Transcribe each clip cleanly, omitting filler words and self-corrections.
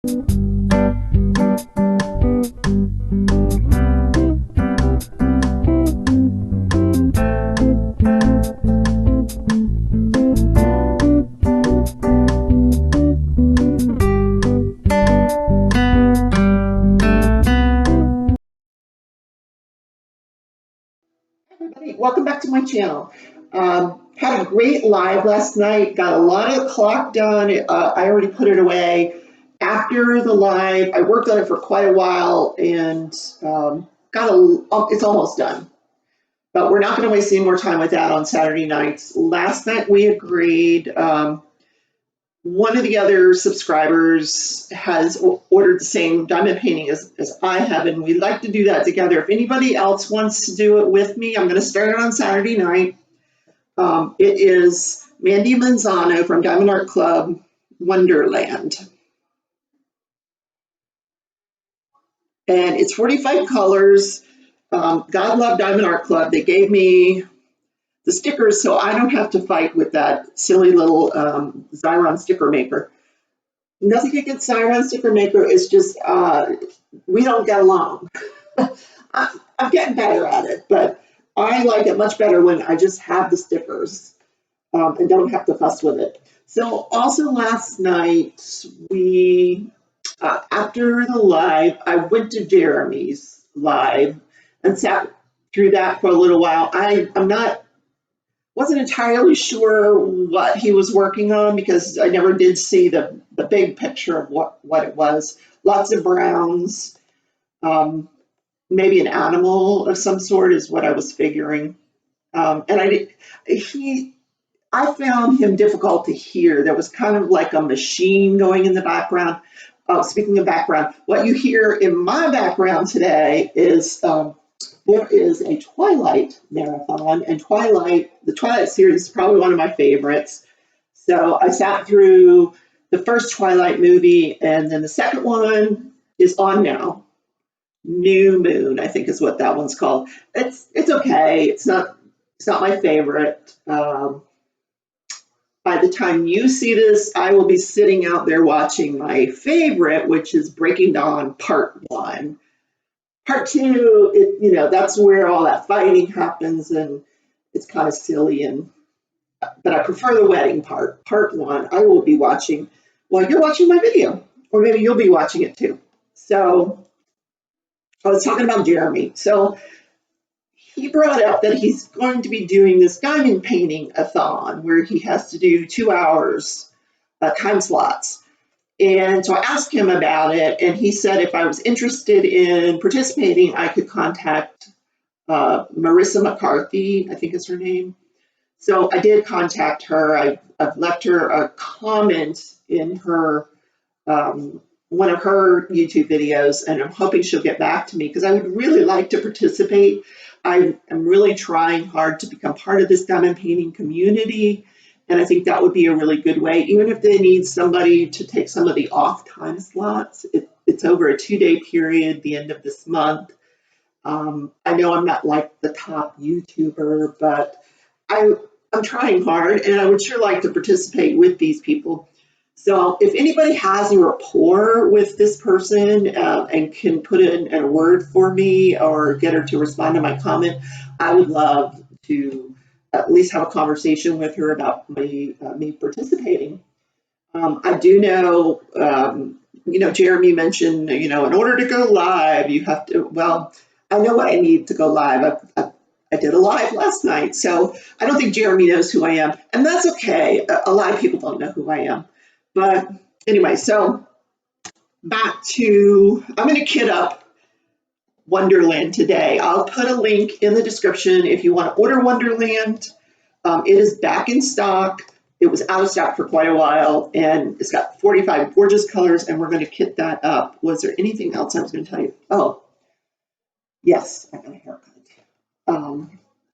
Everybody, welcome back to my channel. Had a great live last night, got a lot of the clock done. I already put it away. After the live, I worked on it for quite a while and it's almost done. But we're not going to waste any more time with that on Saturday nights. Last night we agreed, one of the other subscribers has ordered the same diamond painting as I have, and we'd like to do that together. If anybody else wants to do it with me, I'm going to start it on Saturday night. It is Mandie Manzano from Diamond Art Club, Wonderland. And it's 45 colors. God love Diamond Art Club. They gave me the stickers so I don't have to fight with that silly little Xyron sticker maker. Nothing against Xyron sticker maker, it's just we don't get along. I'm getting better at it, but I like it much better when I just have the stickers and don't have to fuss with it. So also last night, we, after the live, I went to Jeremy's live and sat through that for a little while. Wasn't entirely sure what he was working on because I never did see the big picture of what it was. Lots of browns, maybe an animal of some sort is what I was figuring. And I found him difficult to hear. There was kind of like a machine going in the background. Speaking of background, what you hear in my background today is there is a Twilight marathon, and the Twilight series is probably one of my favorites. So I sat through the first Twilight movie, and then the second one is on now. New Moon, I think is what that one's called. It's okay. It's not my favorite. By the time you see this, I will be sitting out there watching my favorite, which is Breaking Dawn Part 1. Part 2, that's where all that fighting happens, and it's kind of silly. But I prefer the wedding part. Part 1, I will be watching while you're watching my video, or maybe you'll be watching it too. So I was talking about Jeremy. So he brought up that he's going to be doing this diamond painting-a-thon where he has to do 2 hours time slots. And so I asked him about it, and he said if I was interested in participating, I could contact Marissa McCarthy, I think is her name. So I did contact her. I've left her a comment in her one of her YouTube videos, and I'm hoping she'll get back to me because I would really like to participate. I am really trying hard to become part of this diamond painting community, and I think that would be a really good way, even if they need somebody to take some of the off time slots. It's over a 2-day period, the end of this month. I know I'm not like the top YouTuber, but I'm trying hard, and I would sure like to participate with these people. So if anybody has a rapport with this person and can put in a word for me or get her to respond to my comment, I would love to at least have a conversation with her about me participating. I do know, Jeremy mentioned, in order to go live, you have to, well, I know what I need to go live. I did a live last night, so I don't think Jeremy knows who I am, and that's okay. A lot of people don't know who I am. But anyway, so I'm going to kit up Wonderland today. I'll put a link in the description if you want to order Wonderland. It is back in stock. It was out of stock for quite a while, and it's got 45 gorgeous colors, and we're going to kit that up. Was there anything else I was going to tell you? Oh, yes, I got a haircut.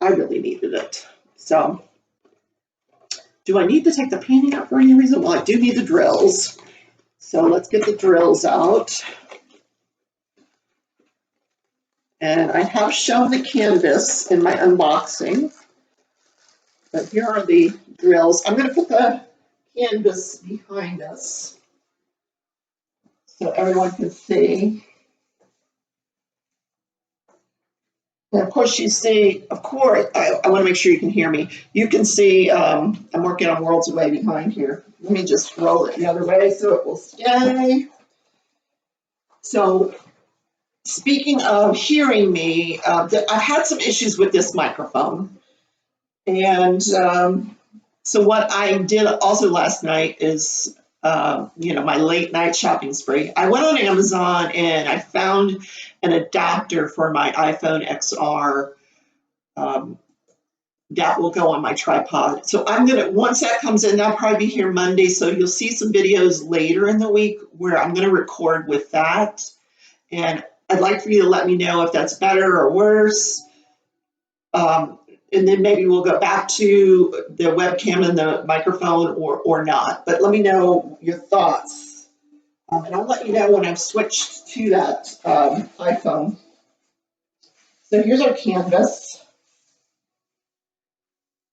I really needed it. So, do I need to take the painting out for any reason? Well, I do need the drills. So let's get the drills out. And I have shown the canvas in my unboxing, but here are the drills. I'm going to put the canvas behind us so everyone can see. And of course you see, of course, I want to make sure you can hear me. You can see I'm working on Worlds Away behind here. Let me just roll it the other way so it will stay. So speaking of hearing me, I've had some issues with this microphone. And so what I did also last night is, my late night shopping spree. I went on Amazon and I found an adapter for my iPhone XR that will go on my tripod. So once that comes in, that'll probably be here Monday. So you'll see some videos later in the week where I'm going to record with that. And I'd like for you to let me know if that's better or worse. And then maybe we'll go back to the webcam and the microphone or not. But let me know your thoughts. And I'll let you know when I've switched to that iPhone. So here's our canvas.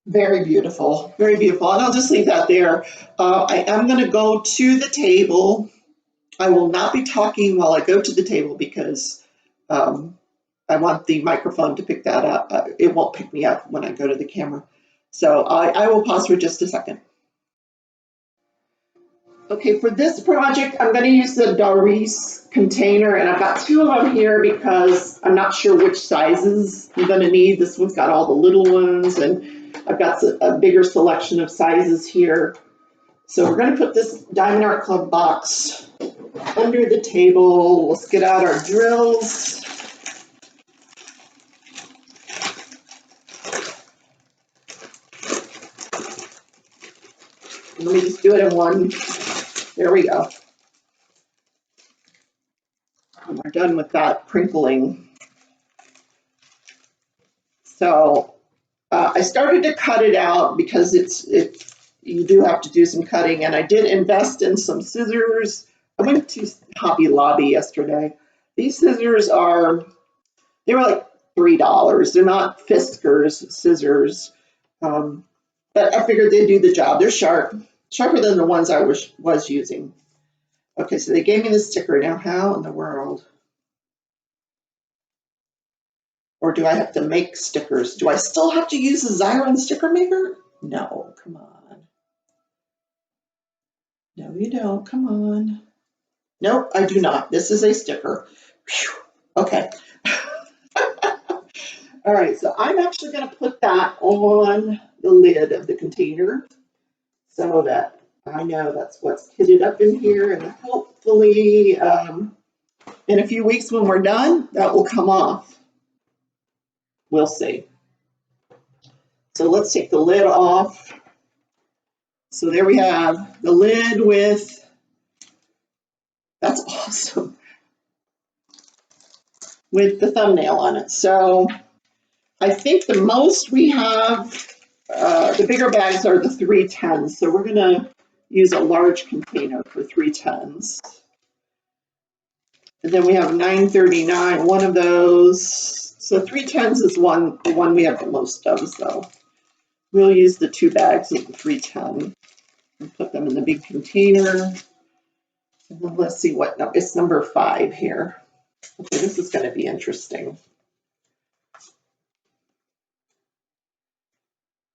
Very beautiful, very beautiful. And I'll just leave that there. I am going to go to the table. I will not be talking while I go to the table because I want the microphone to pick that up. It won't pick me up when I go to the camera. So I will pause for just a second. Okay, for this project, I'm going to use the Doris container, and I've got two of them here because I'm not sure which sizes I'm going to need. This one's got all the little ones, and I've got a bigger selection of sizes here. So we're going to put this Diamond Art Club box under the table. Let's get out our drills. Let me just do it in one. There we go. And we're done with that crinkling. So I started to cut it out because you do have to do some cutting, and I did invest in some scissors. I went to Hobby Lobby yesterday. These scissors they were like $3. They're not Fiskars scissors, but I figured they'd do the job. They're sharper than the ones I was using. Okay, so they gave me the sticker. Now, how in the world? Or do I have to make stickers? Do I still have to use a Xyron sticker maker? No, come on. No, you don't. Come on. Nope, I do not. This is a sticker. Whew. Okay. All right, so I'm actually going to put that on the lid of the container so that I know that's what's kitted up in here, and hopefully in a few weeks when we're done, that will come off. We'll see. So let's take the lid off. So there we have the lid with, that's awesome, with the thumbnail on it. So I think the most we have, the bigger bags are the 310s. So we're going to use a large container for 310s. And then we have 939, one of those. So 310s is the one we have the most of. So we'll use the 2 bags of the 310 and put them in the big container. And then let's see what, no, it's number 5 here. Okay, this is going to be interesting.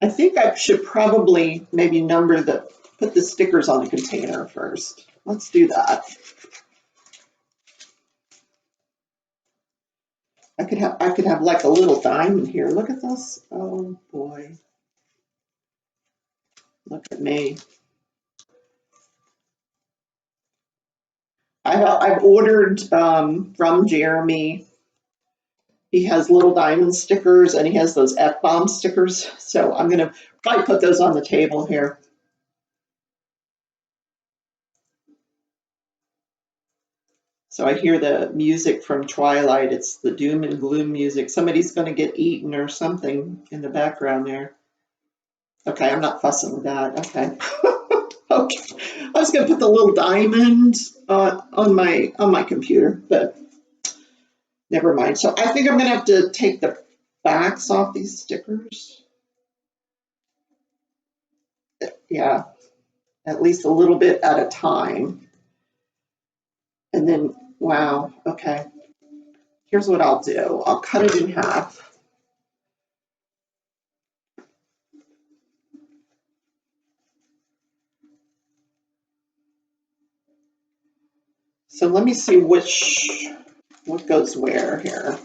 I think I should probably maybe put the stickers on the container first. Let's do that. I could have like a little diamond here. Look at this. Oh boy. Look at me. I've ordered from Jeremy. He has little diamond stickers and he has those F-bomb stickers. So I'm going to probably put those on the table here. So I hear the music from Twilight. It's the doom and gloom music. Somebody's going to get eaten or something in the background there. Okay, I'm not fussing with that. Okay. Okay. I was going to put the little diamond on my computer, but never mind. So I think I'm going to have to take the backs off these stickers. Yeah, at least a little bit at a time. And And then, wow, okay. Here's what I'll do. I'll cut it in half. So let me see what goes where here.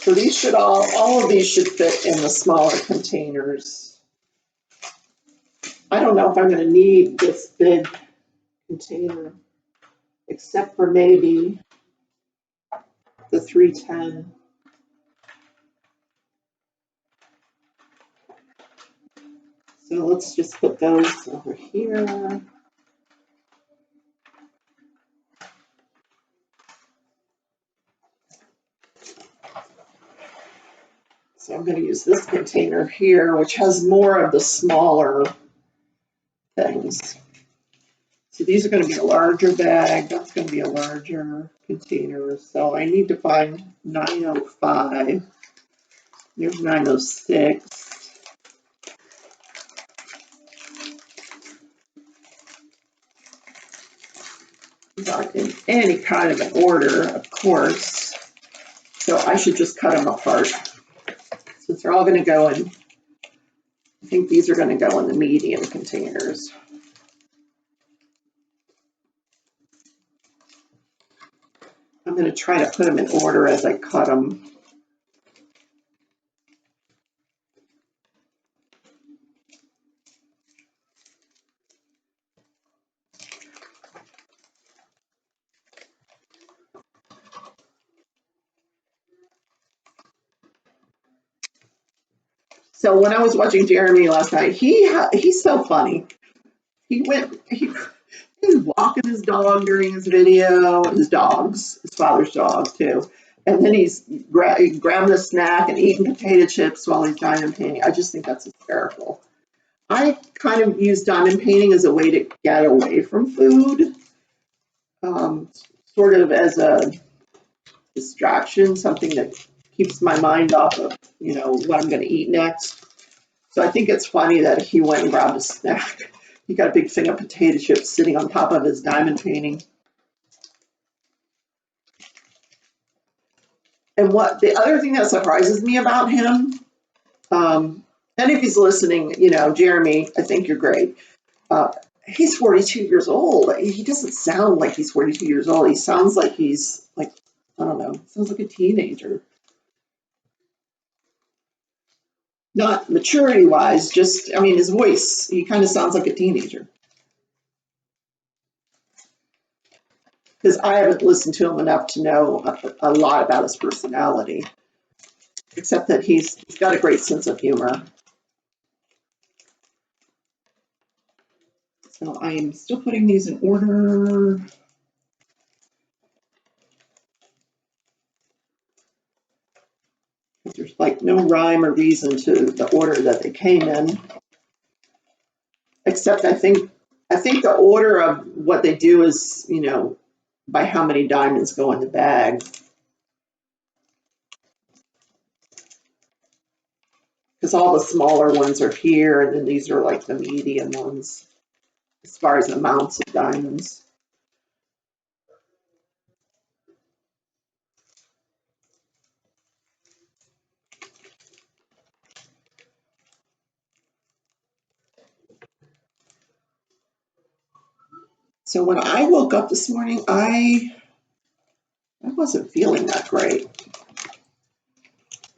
So these should all of these should fit in the smaller containers. I don't know if I'm going to need this big container, except for maybe the 310. So let's just put those over here. So I'm going to use this container here, which has more of the smaller things. So these are going to be a larger bag. That's going to be a larger container. So I need to find 905. There's 906. Not in any kind of an order, of course. So I should just cut them apart. Since they're all going to go in, I think these are going to go in the medium containers. I'm going to try to put them in order as I cut them. So when I was watching Jeremy last night, he's so funny. He was walking his dog during his video, his father's dog too. And then he's grabbing a snack and eating potato chips while he's diamond painting. I just think that's hysterical. I kind of use diamond painting as a way to get away from food, sort of as a distraction, something that keeps my mind off of, what I'm going to eat next. So I think it's funny that he went and grabbed a snack. He got a big thing of potato chips sitting on top of his diamond painting. And what the other thing that surprises me about him, and if he's listening, Jeremy, I think you're great. He's 42 years old. He doesn't sound like he's 42 years old. He sounds like he's like, I don't know, sounds like a teenager. Not maturity-wise, just, his voice, he kind of sounds like a teenager. Because I haven't listened to him enough to know a lot about his personality, except that he's got a great sense of humor. So I am still putting these in order. There's like no rhyme or reason to the order that they came in, except I think the order of what they do is, by how many diamonds go in the bag. Because all the smaller ones are here, and then these are like the medium ones, as far as amounts of diamonds. So when I woke up this morning, I wasn't feeling that great.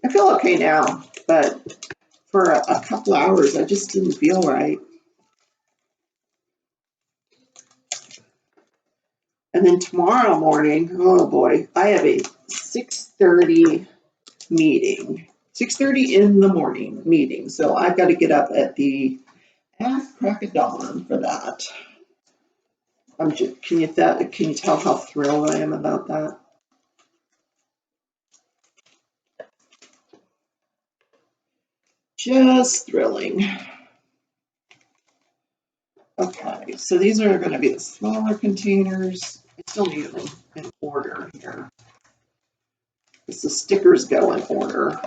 I feel okay now, but for a couple hours, I just didn't feel right. And then tomorrow morning, oh boy, I have a 6:30 meeting. 6:30 in the morning meeting. So I've got to get up at the crack of dawn for that. Can you tell how thrilled I am about that? Just thrilling. Okay, so these are going to be the smaller containers. I still need them in order here. Because the stickers go in order.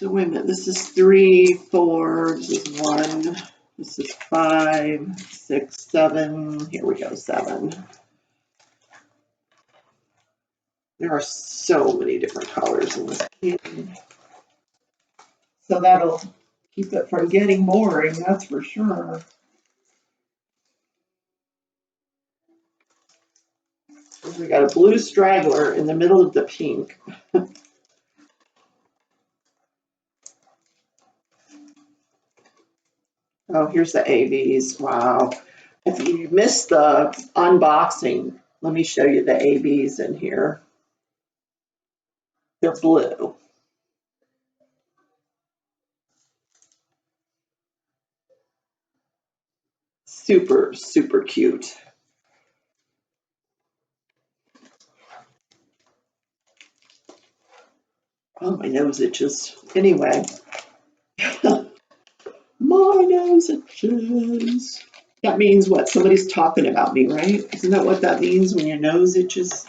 So wait a minute, this is 3, 4, this is 1, this is 5, 6, 7, here we go, 7. There are so many different colors in this kitting. So that'll keep it from getting boring, that's for sure. We got a blue straggler in the middle of the pink. Oh, here's the ABs. Wow. If you missed the unboxing, let me show you the ABs in here. They're blue. Super, super cute. Oh, my nose itches. Anyway, my nose itches. That means what? Somebody's talking about me, right? Isn't that what that means when your nose itches?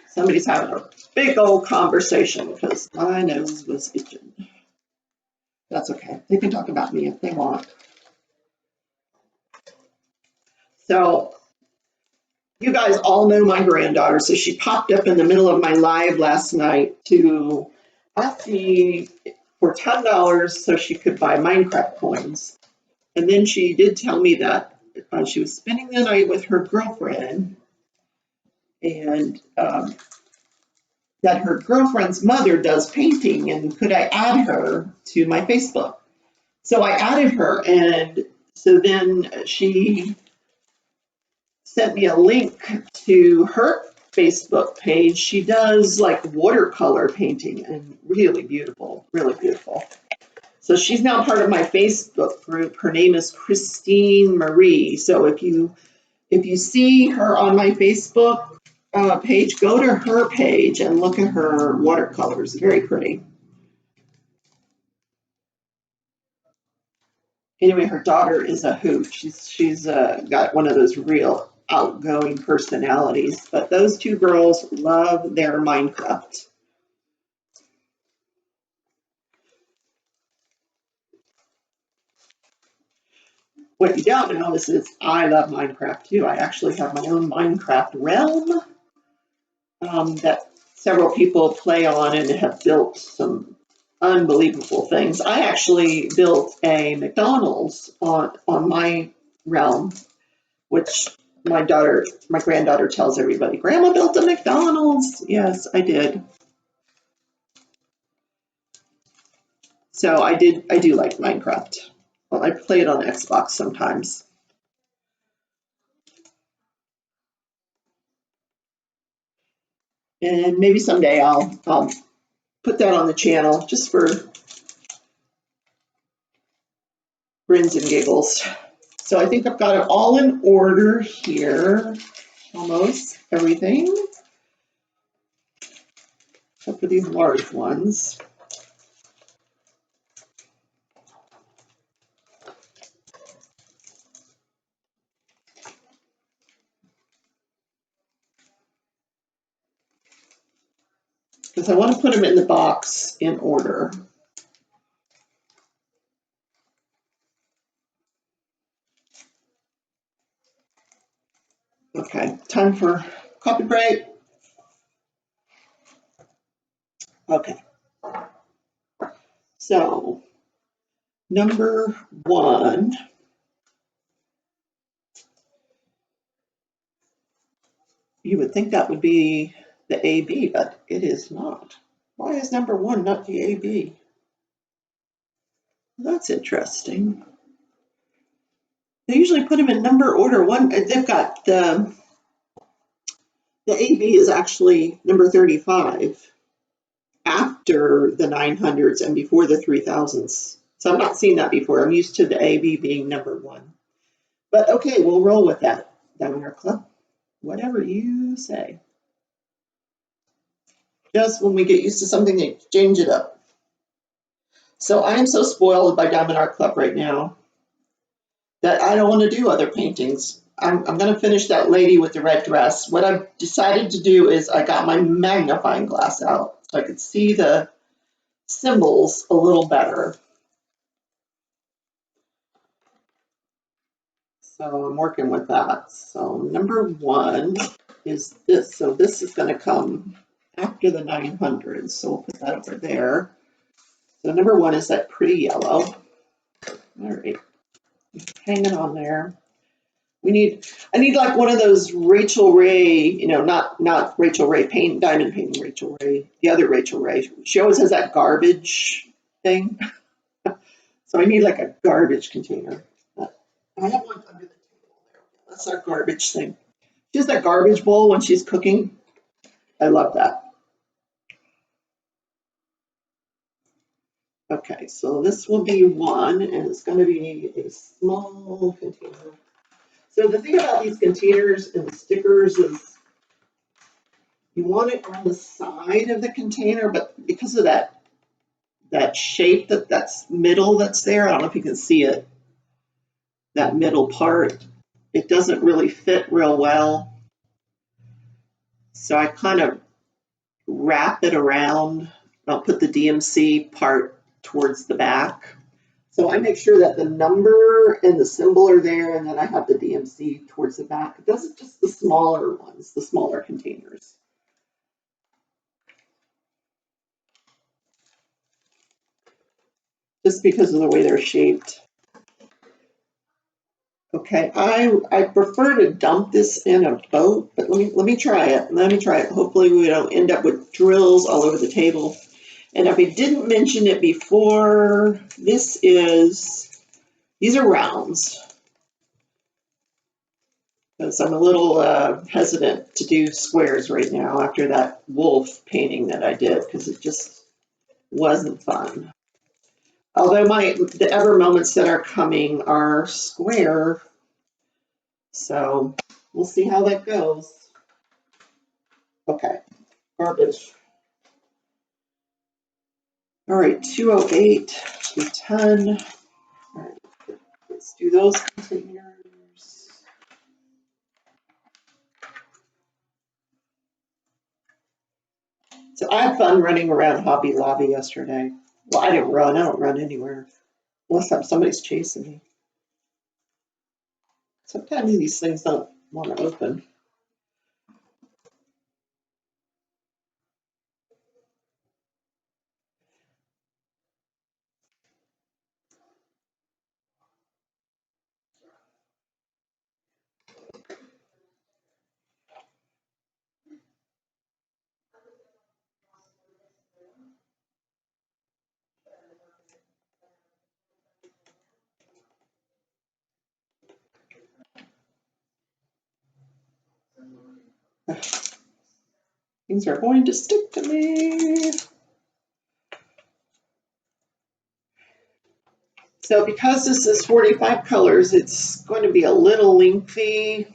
Somebody's having a big old conversation because my nose was itching. That's okay. They can talk about me if they want. So you guys all know my granddaughter, so she popped up in the middle of my live last night to ask me for $10 so she could buy Minecraft coins. And then she did tell me that she was spending the night with her girlfriend and that her girlfriend's mother does painting and could I add her to my Facebook? So I added her, and so then she sent me a link to her Facebook page. She does like watercolor painting and really beautiful, really beautiful. So she's now part of my Facebook group. Her name is Christine Marie. So if you see her on my Facebook page, go to her page and look at her watercolors. Very pretty. Anyway, her daughter is a hoot. She's got one of those real outgoing personalities. But those two girls love their Minecraft. What you don't know is I love Minecraft too. I actually have my own Minecraft realm that several people play on and have built some unbelievable things. I actually built a McDonald's on my realm, which my granddaughter tells everybody, Grandma built a McDonald's. Yes, I did. So I do like Minecraft. Well, I play it on Xbox sometimes. And maybe someday I'll put that on the channel just for grins and giggles. So I think I've got it all in order here, almost everything, except for these large ones. Because I want to put them in the box in order. Okay, time for coffee break. Okay. So, number 1. You would think that would be the AB, but it is not. Why is number 1 not the AB? That's interesting. They usually put them in number order. They've got the AB is actually number 35 after the 900s and before the 3000s. So I'm not seeing that before. I'm used to the AB being number 1. But okay, we'll roll with that, Diamond Club. Whatever you say. Just when we get used to something, they change it up. So I am so spoiled by Diamond Art Club right now that I don't want to do other paintings. I'm going to finish that lady with the red dress. What I've decided to do is I got my magnifying glass out so I could see the symbols a little better. So I'm working with that. So number 1 is this. So this is going to come after the 900. So we'll put that over there. So number 1 is that pretty yellow. All right, hanging on there. I need like one of those Rachel Ray, you know, not Rachel Ray paint, diamond painting Rachel Ray, the other Rachel Ray. She always has that garbage thing. So I need like a garbage container. I have one under the table there. That's our garbage thing. She has that garbage bowl when she's cooking. I love that. Okay, so this will be 1, and it's going to be a small container. So the thing about these containers and the stickers is you want it on the side of the container, but because of that shape that's middle that's there, I don't know if you can see it, that middle part, it doesn't really fit real well. So I kind of wrap it around. I'll put the DMC part towards the back. So I make sure that the number and the symbol are there, and then I have the DMC towards the back. Those are just the smaller ones, the smaller containers. Just because of the way they're shaped. Okay, I prefer to dump this in a boat, but let me try it. Let me try it. Hopefully we don't end up with drills all over the table. And if I didn't mention it before, these are rounds. Because I'm a little hesitant to do squares right now after that wolf painting that I did, because it just wasn't fun. Although the ever moments that are coming are square, so we'll see how that goes. Okay, garbage. All right, 208, 210. All right, let's do those containers. So I had fun running around Hobby Lobby yesterday. Well, I didn't run. I don't run anywhere unless somebody's chasing me. Sometimes these things don't want to open. Things are going to stick to me. So because this is 45 colors, it's going to be a little lengthy.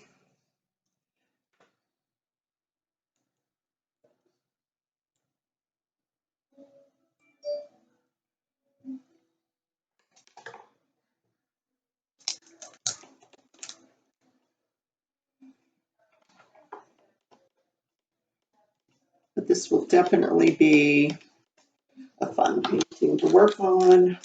But this will definitely be a fun painting to work on.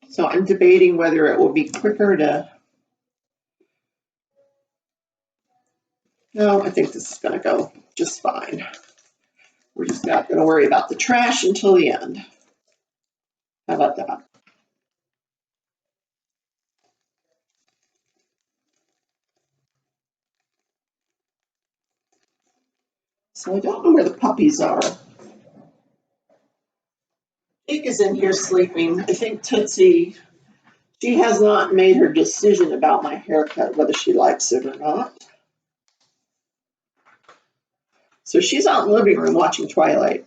So I'm debating whether it will be quicker to, no, I think this is going to go just fine. We're just not going to worry about the trash until the end. How about that? So I don't know where the puppies are. Jake is in here sleeping. I think Tootsie, she has not made her decision about my haircut, whether she likes it or not. So she's out in the living room watching Twilight.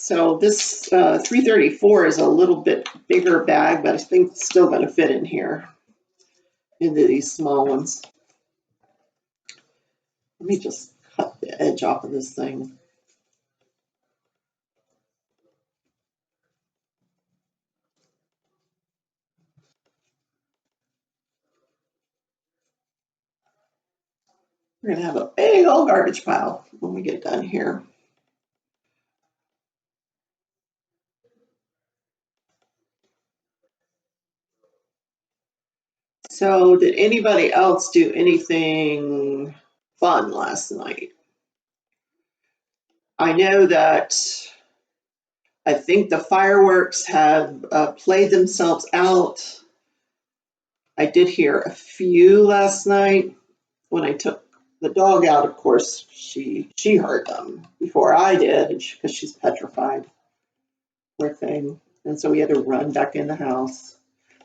So this 334 is a little bit bigger bag, but I think it's still going to fit in here into these small ones. Let me just cut the edge off of this thing. We're going to have a big old garbage pile when we get done here. So did anybody else do anything fun last night? I know that I think the fireworks have played themselves out. I did hear a few last night. When I took the dog out, of course, she heard them before I did because she's petrified, poor thing. And so we had to run back in the house.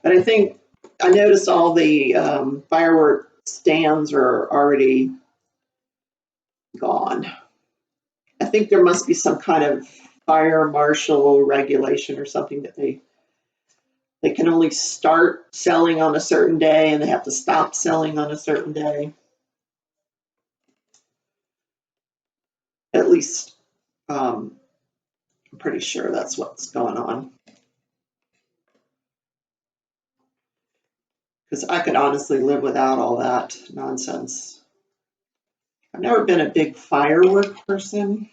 But I think I noticed all the firework stands are already gone. I think there must be some kind of fire marshal regulation or something that they can only start selling on a certain day and they have to stop selling on a certain day. At least I'm pretty sure that's what's going on. Because I could honestly live without all that nonsense. I've never been a big firework person.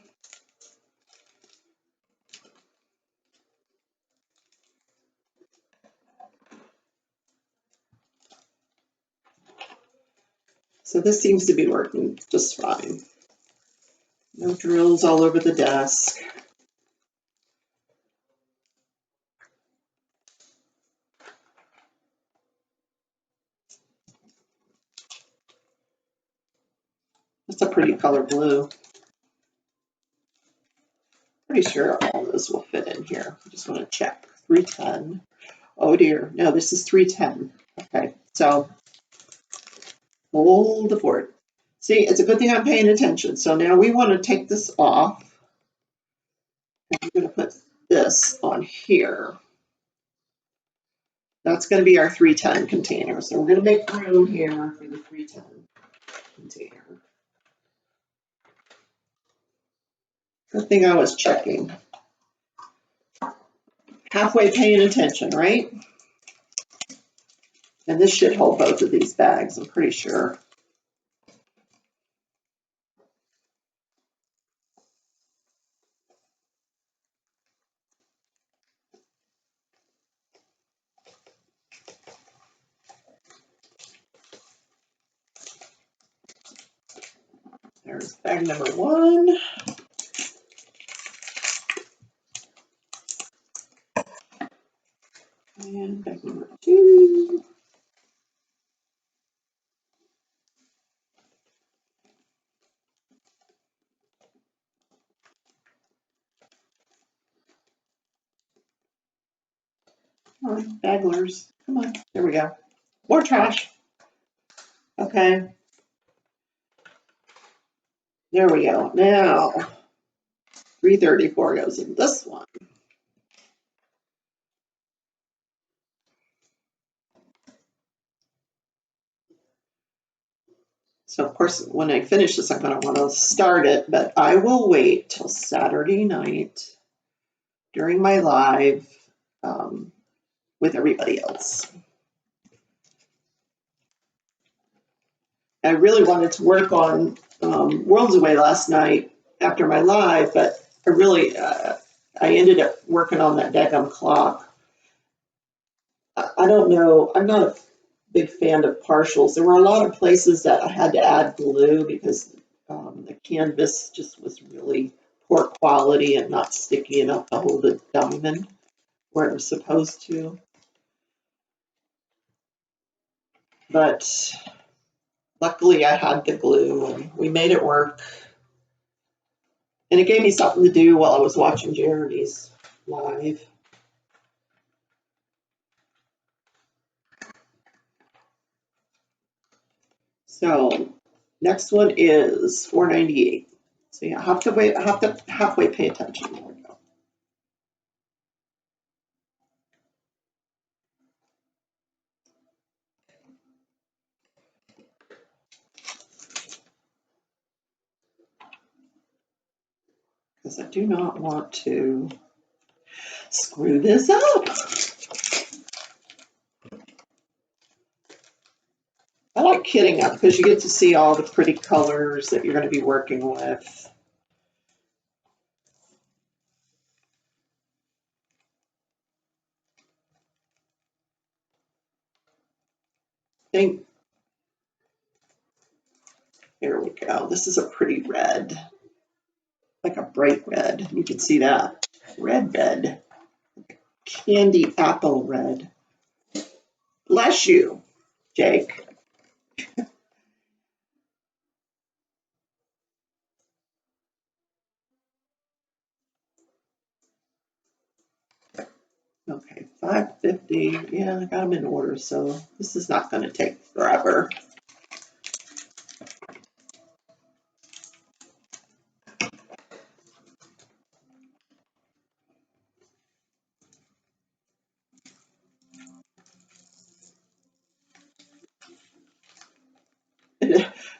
So this seems to be working just fine. No drills all over the desk. That's a pretty color blue. Pretty sure all those will fit in here. I just want to check. 310. Oh dear. No, this is 310. Okay, so hold the fort. See, it's a good thing I'm paying attention. So now we want to take this off. And I'm going to put this on here. That's going to be our 310 container. So we're going to make room here for the 310 container. Good thing I was checking. Halfway paying attention, right? And this should hold both of these bags, I'm pretty sure. There's bag number 1. And bag number 2. Come on, bagglers. Come on. There we go. More trash. Okay. There we go. Now, 334 goes in this one. So, of course, when I finish this, I'm going to want to start it, but I will wait till Saturday night during my live with everybody else. I really wanted to work on Worlds Away last night after my live, but I ended up working on that daggum clock. I don't know, I'm not a big fan of partials. There were a lot of places that I had to add glue because the canvas just was really poor quality and not sticky enough to hold the diamond where it was supposed to. But luckily I had the glue and we made it work. And it gave me something to do while I was watching Jeremy's live. So next one is 498. So yeah, have to halfway pay attention. There we go. because I do not want to screw this up. I like kitting up because you get to see all the pretty colors that you're going to be working with. Here we go. This is a pretty red, like a bright red. You can see that. Red. Candy apple red. Bless you, Jake. Okay, 550. Yeah, I got them in order, so this is not going to take forever.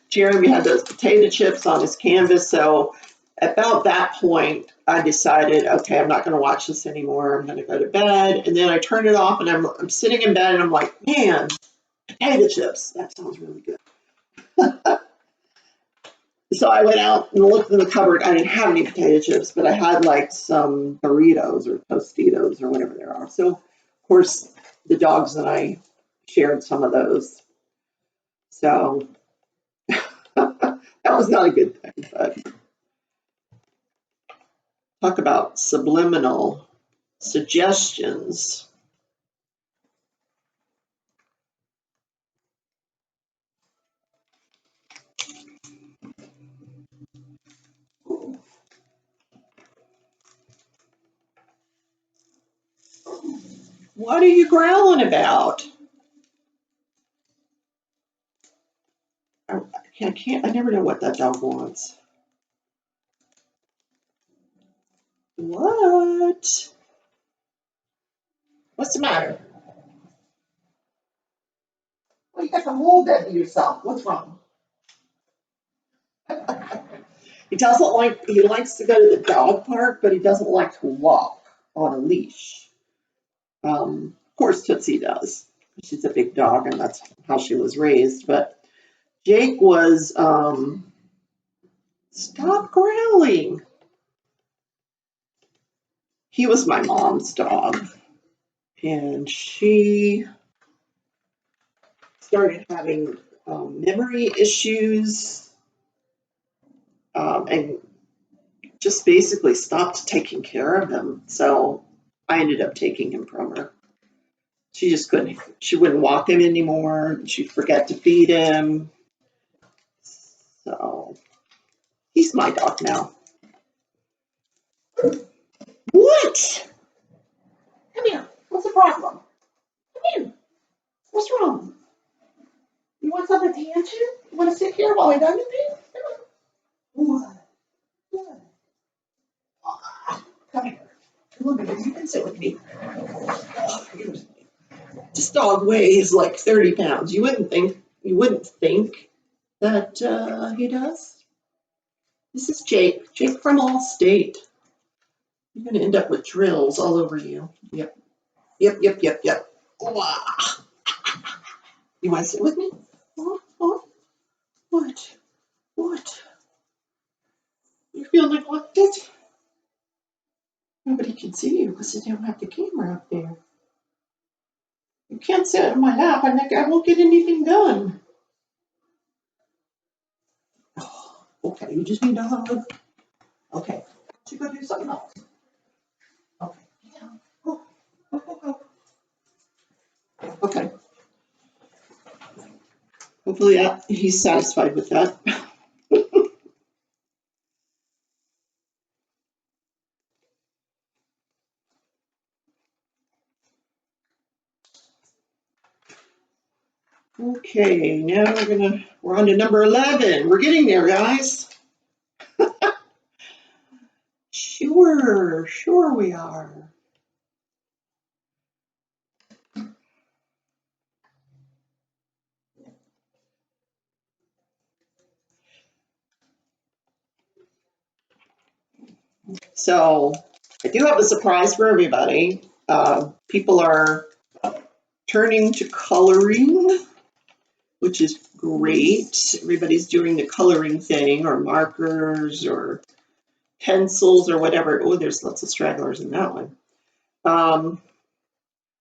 Jeremy had those potato chips on his canvas, so about that point, I decided, okay, I'm not going to watch this anymore. I'm going to go to bed. And then I turned it off, and I'm sitting in bed, and I'm like, man, potato chips. That sounds really good. So I went out and looked in the cupboard. I didn't have any potato chips, but I had like some burritos or Tostitos or whatever there are. So, of course, the dogs and I shared some of those. So that was not a good thing, but talk about subliminal suggestions. What are you growling about? I never know what that dog wants. What? What's the matter? Well, you got to hold that to yourself. What's wrong? He likes to go to the dog park, but he doesn't like to walk on a leash. Of course, Tootsie does. She's a big dog, and that's how she was raised. But Jake was, stop growling. He was my mom's dog, and she started having memory issues and just basically stopped taking care of him. So I ended up taking him from her. She just couldn't, she wouldn't walk him anymore. She'd forget to feed him. So he's my dog now. What? Come here. What's the problem? Come here. What's wrong? You want some attention? You want to sit here while I do anything? Come on. What? Come here. Come on, you can sit with me. This dog weighs like 30 pounds. You wouldn't think that he does. This is Jake. Jake from Allstate. You're going to end up with drills all over you. Yep. Wow. You want to sit with me? Oh, what? What? You feel neglected? Nobody can see you because they don't have the camera up there. You can't sit in my lap and I won't get anything done. Oh, okay, you just need a hug. Okay, you go do something else. Okay, go. Okay. Hopefully he's satisfied with that. Okay, now we're on to number 11. We're getting there, guys. Sure we are. So I do have a surprise for everybody. People are turning to coloring, which is great. Everybody's doing the coloring thing, or markers, or pencils, or whatever. Oh, there's lots of stragglers in that one.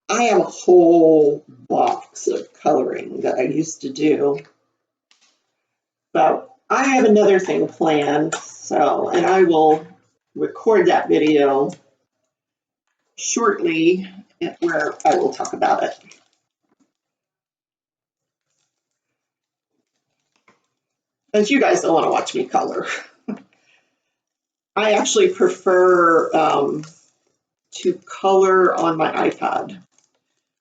I have a whole box of coloring that I used to do, but I have another thing planned. So, and I will record that video shortly where I will talk about it. Because you guys don't want to watch me color. I actually prefer to color on my iPad.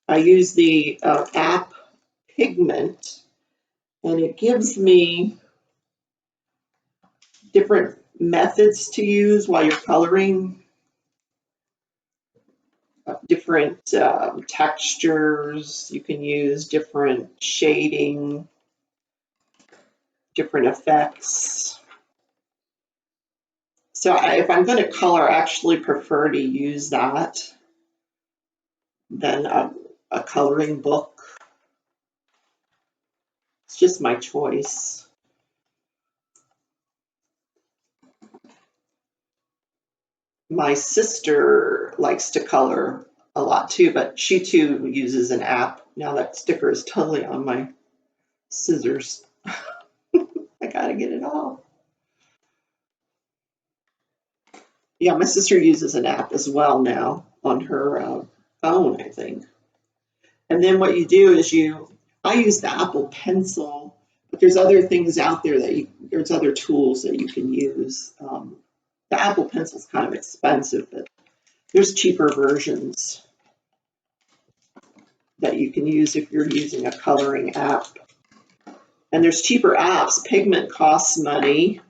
I use the app Pigment, and it gives me different methods to use while you're coloring, different textures. You can use different shading, different effects. So if I'm going to color, I actually prefer to use that than a coloring book. It's just my choice. My sister likes to color a lot too, but she too uses an app. Now that sticker is totally on my scissors. I gotta get it off. Yeah, my sister uses an app as well now on her phone, I think. And then what you do is I use the Apple Pencil, but there's other things out there there's other tools that you can use. The Apple Pencil is kind of expensive, but there's cheaper versions that you can use if you're using a coloring app. And there's cheaper apps. Pigment costs money.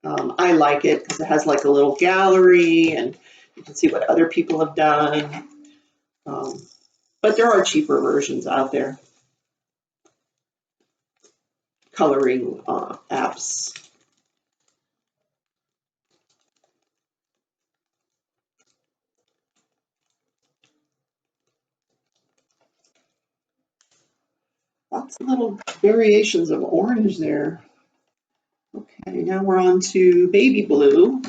I like it because it has like a little gallery and you can see what other people have done. But there are cheaper versions out there, coloring apps. Lots of little variations of orange there. Okay, now we're on to baby blue.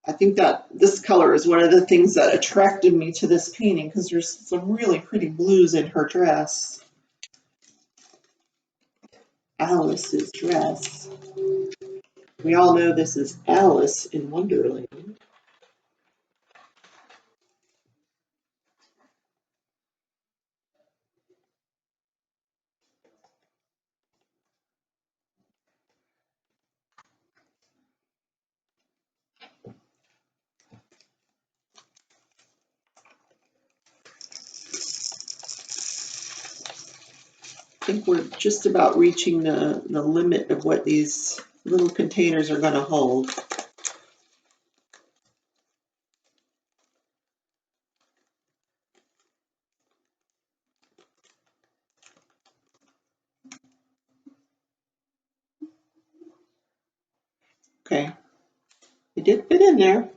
I think that this color is one of the things that attracted me to this painting because there's some really pretty blues in her dress. Alice's dress. We all know this is Alice in Wonderland. I think we're just about reaching the limit of what these little containers are going to hold. Okay, it did fit in there.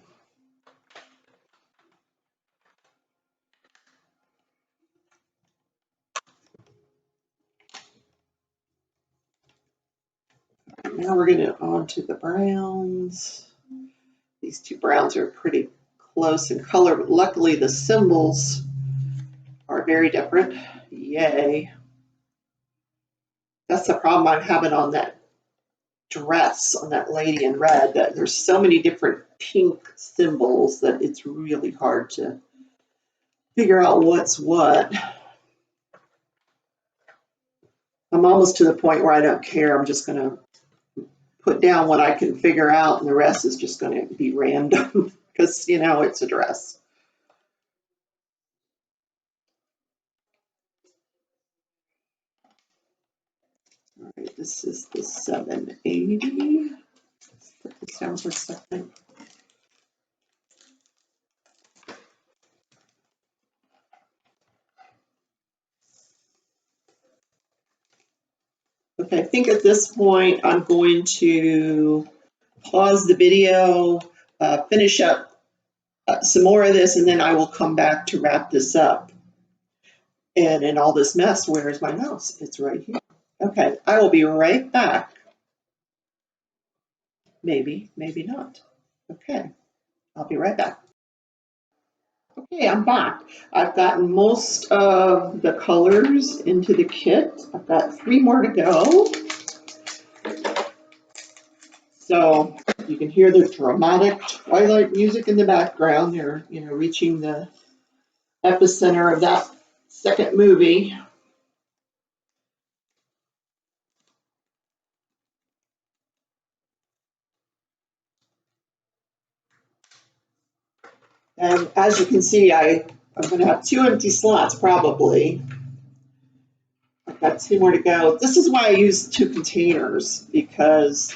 Now we're going to on to the browns. These two browns are pretty close in color, but luckily the symbols are very different. Yay. That's the problem I'm having on that dress, on that lady in red, that there's so many different pink symbols that it's really hard to figure out what's what. I'm almost to the point where I don't care. I'm just going to put down what I can figure out, and the rest is just going to be random because, you know, it's a dress. All right, this is the 780. Let's put this down for a second. Okay, I think at this point I'm going to pause the video, finish up some more of this, and then I will come back to wrap this up. And in all this mess, where is my mouse? It's right here. Okay, I will be right back. Maybe, maybe not. Okay, I'll be right back. Okay, I'm back. I've gotten most of the colors into the kit. I've got 3 more to go. So you can hear the dramatic twilight music in the background. They're, reaching the epicenter of that second movie. And as you can see, I'm going to have 2 empty slots probably. I've got 2 more to go. This is why I use 2 containers, because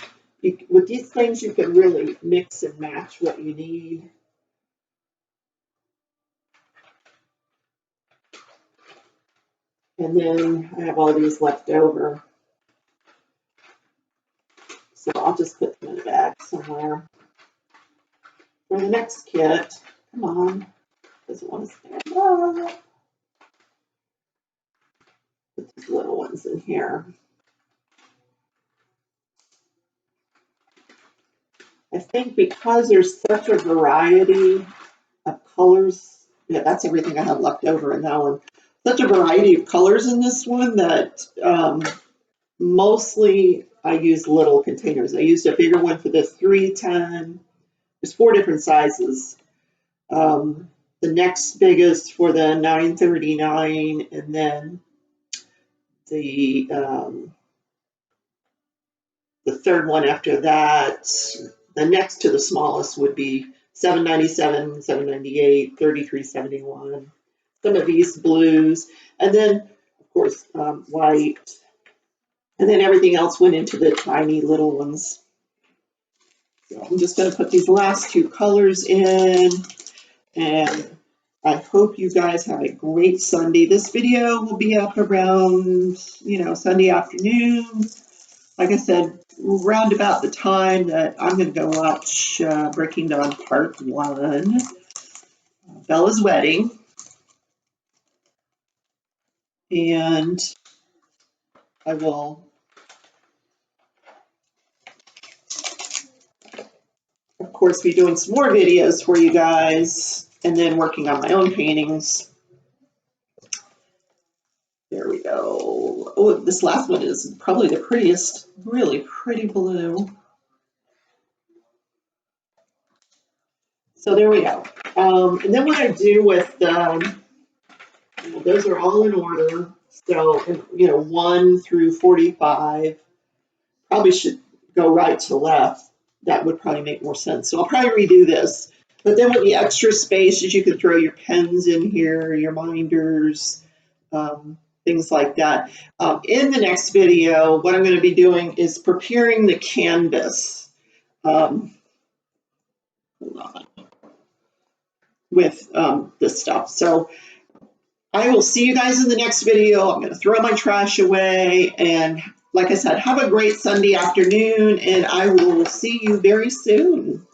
with these things you can really mix and match what you need. And then I have all these left over. So I'll just put them in a bag somewhere. For the next kit, come on, doesn't want to stand up. Put these little ones in here. I think because there's such a variety of colors, yeah, that's everything I have left over in that one. Such a variety of colors in this one that mostly I use little containers. I used a bigger one for the 310. There's 4 different sizes. The next biggest for the 939, and then the third one after that, the next to the smallest would be 797, 798, 3371. Some of these blues, and then of course white, and then everything else went into the tiny little ones. So I'm just going to put these last 2 colors in, and I hope you guys have a great Sunday. This video will be up around, Sunday afternoon. Like I said, round about the time that I'm going to go watch Breaking Dawn Part 1, Bella's Wedding. And I will, of course, be doing some more videos for you guys, and then working on my own paintings. There we go. Oh, this last one is probably the prettiest, really pretty blue. So there we go. And then what I do with those are all in order. So, 1 through 45 probably should go right to left. That would probably make more sense. So I'll probably redo this. But then with the extra spaces, you can throw your pens in here, your minders, things like that. In the next video, what I'm going to be doing is preparing the canvas. Hold on. With this stuff. So I will see you guys in the next video. I'm going to throw my trash away, and like I said, have a great Sunday afternoon, and I will see you very soon.